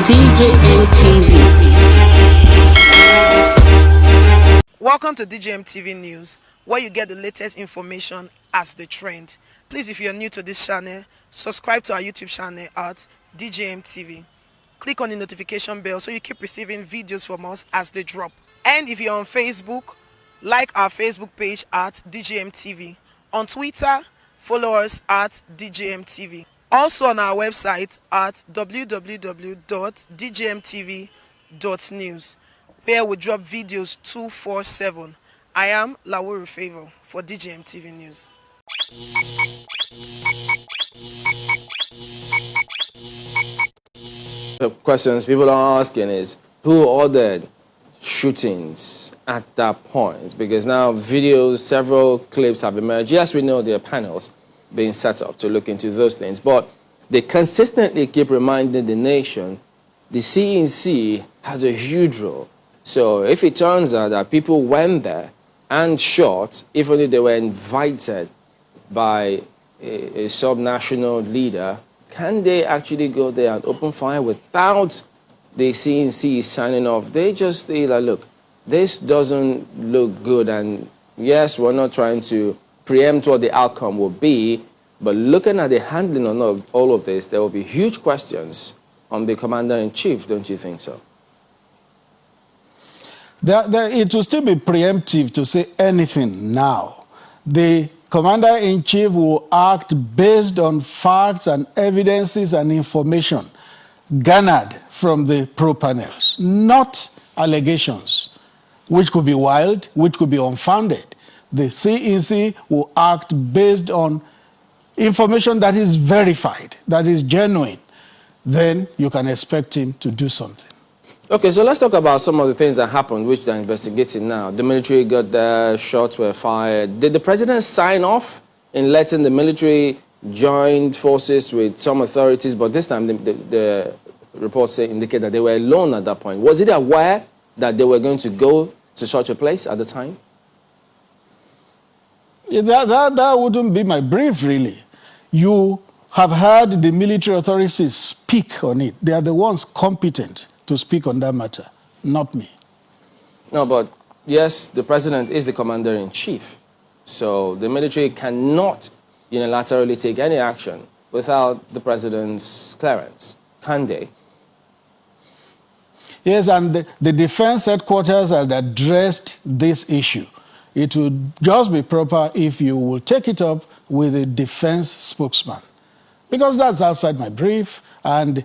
DJM TV. Welcome to DJM TV News, where you get the latest information as the trend. Please, if you are new to this channel, subscribe to our YouTube channel at DJM TV. Click on the notification bell so you keep receiving videos from us as they drop. And if you're on Facebook, like our Facebook page at DJM TV. On Twitter, follow us at DJM TV. Also on our website at www.djmtv.news, where we drop videos 247. I am Lawuru Favor for DJM TV News. The questions people are asking is, who ordered shootings at that point? Because now videos, several clips have emerged. Yes, we know there are panels being set up to look into those things, but they consistently keep reminding the nation the CNC has a huge role. So if it turns out that people went there and shot, even if they were invited by a subnational leader, can they actually go there and open fire without the CNC signing off? They just say, like, look, this doesn't look good, and yes, we're not trying to preempt what the outcome will be, but looking at the handling of all of this, there will be huge questions on the commander-in-chief, don't you think so? It will still be preemptive to say anything now. The commander-in-chief will act based on facts and evidences and information garnered from the pro-panels, not allegations, which could be wild, which could be unfounded. The CNC will act based on information that is verified, that is genuine. Then you can expect him to do something. Okay, so let's talk about some of the things that happened, which they're investigating now. The military got there, shots were fired. Did the president sign off in letting the military join forces with some authorities? But this time, the reports indicate that they were alone at that point. Was it aware that they were going to go to such a place at the time? That wouldn't be my brief, really. You have heard the military authorities speak on it. They are the ones competent to speak on that matter, not me. No, but yes, the president is the commander-in-chief. So the military cannot unilaterally take any action without the president's clearance, can they? Yes, and the defense headquarters has addressed this issue. It would just be proper if you will take it up with a defense spokesman, because that's outside my brief, and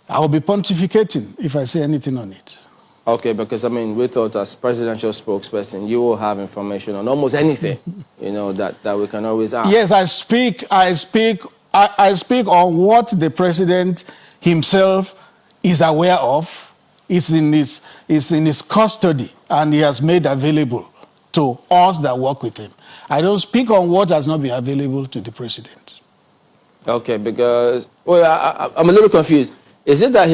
I will be pontificating if I say anything on it. Okay, because I mean, we thought as presidential spokesperson, you will have information on almost anything, that we can always ask. Yes, I speak on what the president himself is aware of. It's in his custody, and he has made available to us that work with him. I don't speak on what has not been available to the president. Okay, because, well, I'm a little confused. Is it that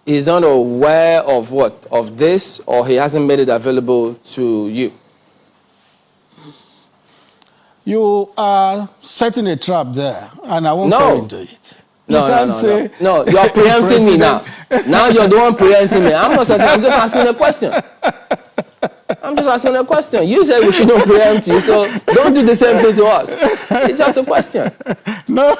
he's not aware of what? Of this, or he hasn't made it available to you? You are setting a trap there, and I won't fall into it. No, you're preempting me now. Now you're the one preempting me. I'm just asking a question. You said we shouldn't preempt you, so don't do the same thing to us. It's just a question. No,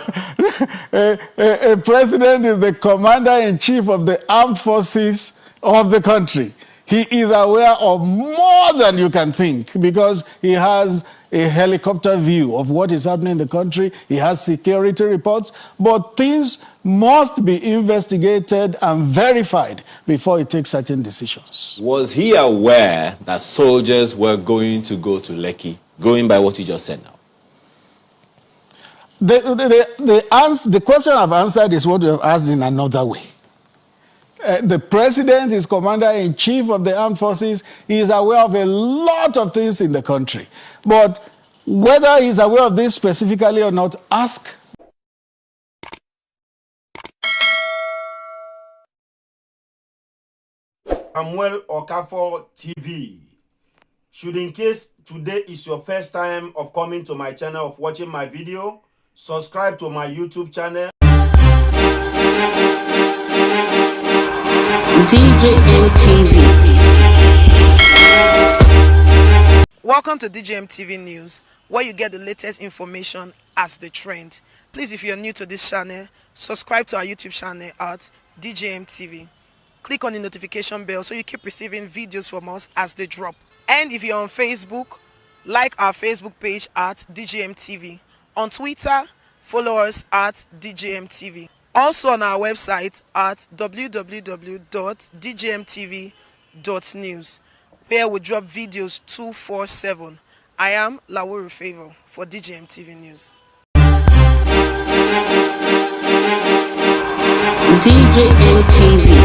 a president is the commander-in-chief of the armed forces of the country. He is aware of more than you can think, because he has a helicopter view of what is happening in the country. He has security reports, but things must be investigated and verified before he takes certain decisions. Was he aware that soldiers were going to go to Lekki, going by what you just said now? The question I've answered is what you have asked in another way. The president is commander-in-chief of the armed forces. He is aware of a lot of things in the country. But whether he's aware of this specifically or not, ask. Samuel Okafor TV. Should in case today is your first time of coming to my channel, of watching my video, subscribe to my YouTube channel. DJM TV. Welcome to DJM TV News, where you get the latest information as the trend. Please, if you're new to this channel, subscribe to our YouTube channel at DJM TV. Click on the notification bell so you keep receiving videos from us as they drop. And if you're on Facebook, like our Facebook page at DJM TV. On Twitter, follow us at DJM TV. Also on our website at www.djmtv.news, where we drop videos 247. I am Lawuru Favor for DJM TV News. DJM TV.